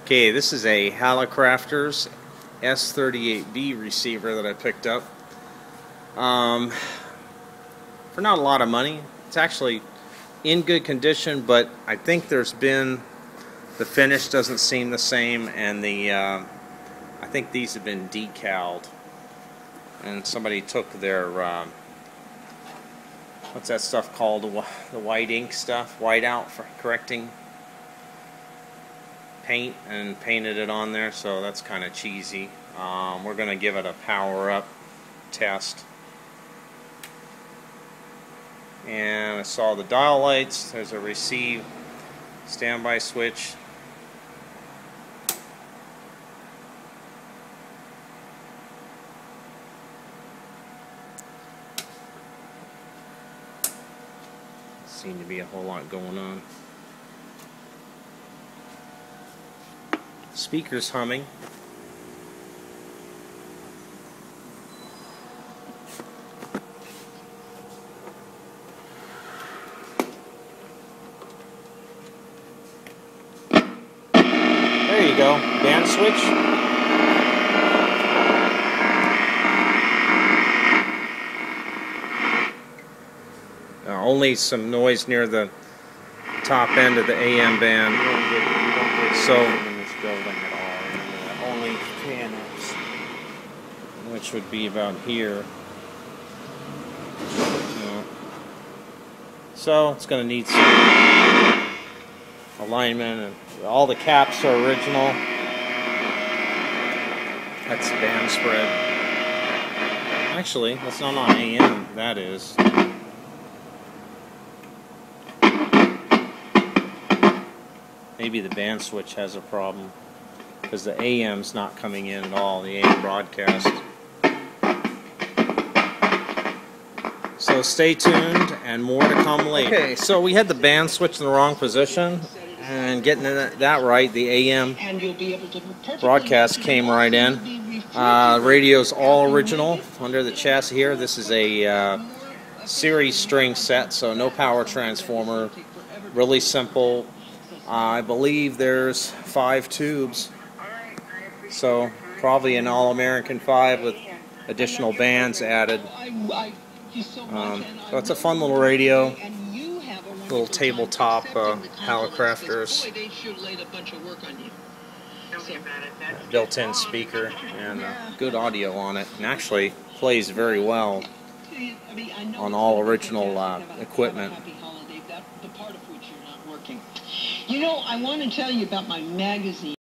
Okay, this is a Hallicrafters S38B receiver that I picked up for not a lot of money. It's actually in good condition, but I think the finish doesn't seem the same, and I think these have been decaled, and somebody took their what's that stuff called, the white ink stuff, white out for correcting paint, and painted it on there, so that's kind of cheesy. We're going to give it a power up test. And I saw the dial lights. There's a receive standby switch. Seem to be a whole lot going on. Speakers humming. There you go, band switch. Only some noise near the top end of the AM band. You don't get in this building at all. Only 10 amps. Which would be about here. So it's going to need some alignment, and all the caps are original. That's band spread. Actually, that's not on AM, that is. Maybe the band switch has a problem, because the AM's not coming in at all, the AM broadcast. So stay tuned, and more to come later. Okay, so we had the band switch in the wrong position, and getting that right, the AM broadcast came right in. Radio's all original under the chassis here. This is a series string set, so no power transformer, really simple. I believe there's 5 tubes, so probably an all-American 5 with additional bands added. So it's a fun little radio, little tabletop Hallicrafters, built-in speaker, and good audio on it, and actually plays very well on all original equipment. You know, I want to tell you about my magazine.